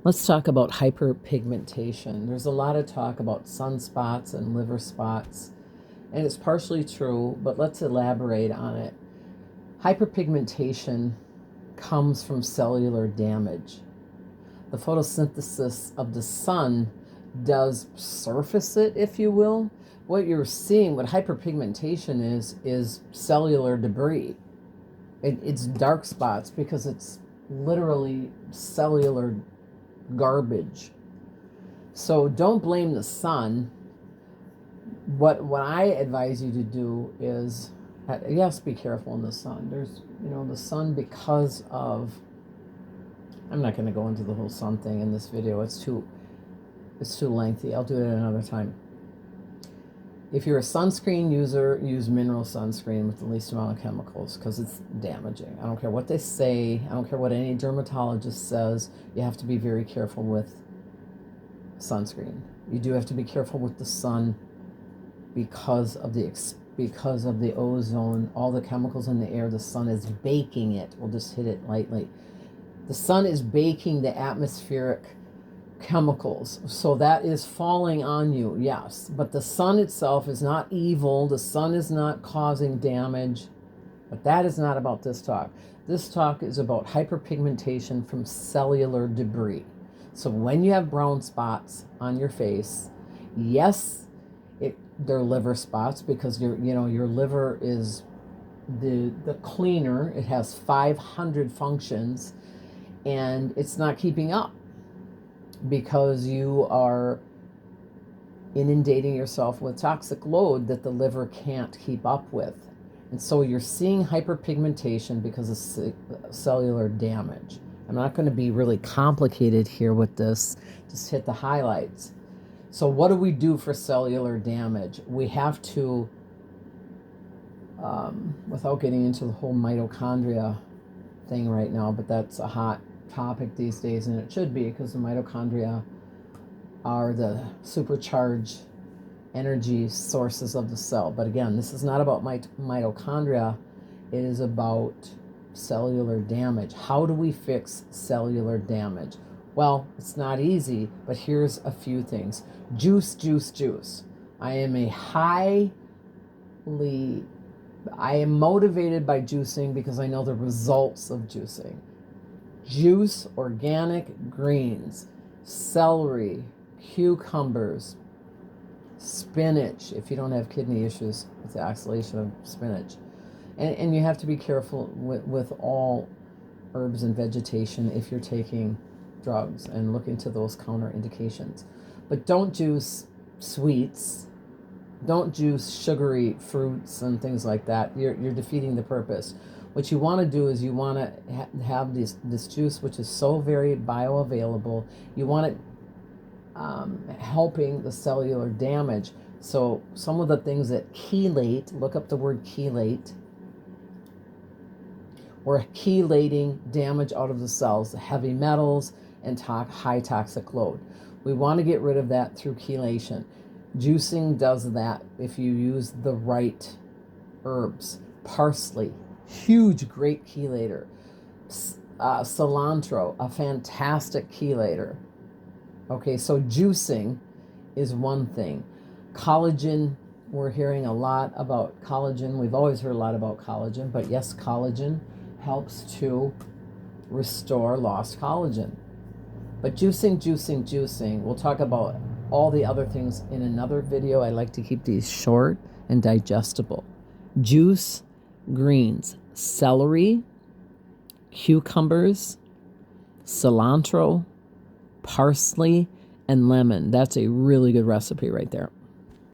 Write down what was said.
Let's talk about hyperpigmentation. There's a lot of talk about sunspots and liver spots, and it's partially true, but let's elaborate on it. Hyperpigmentation comes from cellular damage. The photosynthesis of the sun does surface it, if you will. What you're seeing, what hyperpigmentation is cellular debris. It's dark spots because it's literally cellular garbage. So don't blame the sun. What I advise you to do is, yes, be careful in the sun. There's, the sun, because of, I'm not going to go into the whole sun thing in this video. It's too lengthy. I'll do it another time. If you're a sunscreen user, use mineral sunscreen with the least amount of chemicals because it's damaging. I don't care what they say. I don't care what any dermatologist says. You have to be very careful with sunscreen. You do have to be careful with the sun because of the ozone, all the chemicals in the air. The sun is baking it. We'll just hit it lightly. The sun is baking the atmospheric chemicals, so that is falling on you, yes, but the sun itself is not evil. The sun is not causing damage, but that is not about this talk. This talk is about hyperpigmentation from cellular debris. So when you have brown spots on your face, yes, they're liver spots because your liver is the cleaner. It has 500 functions and it's not keeping up because you are inundating yourself with toxic load that the liver can't keep up with. And so you're seeing hyperpigmentation because of cellular damage. I'm not going to be really complicated here with this, just hit the highlights. So what do we do for cellular damage? We have to, without getting into the whole mitochondria thing right now, but that's a hot topic these days, and it should be because the mitochondria are the supercharged energy sources of the cell. But again, this is not about mitochondria. It is about cellular damage. How do we fix cellular damage? Well, it's not easy, but here's a few things. Juice. I am motivated by juicing because I know the results of juicing. Juice organic greens, celery, cucumbers, spinach, if you don't have kidney issues with the oxalation of spinach. And you have to be careful with all herbs and vegetation if you're taking drugs, and look into those counterindications. But don't juice sweets. Don't juice sugary fruits and things like that. You're defeating the purpose. What you want to do is you want to have this juice, which is so very bioavailable. You want it helping the cellular damage. So some of the things that chelate, look up the word chelate. We're chelating damage out of the cells, the heavy metals and high toxic load. We want to get rid of that through chelation. Juicing does that if you use the right herbs. Parsley, huge, great chelator. Cilantro, a fantastic chelator. Okay, so juicing is one thing. Collagen, we're hearing a lot about collagen. We've always heard a lot about collagen, but yes, collagen helps to restore lost collagen. But juicing, we'll talk about all the other things in another video. I like to keep these short and digestible. Juice, greens, celery, cucumbers, cilantro, parsley, and lemon. That's a really good recipe right there.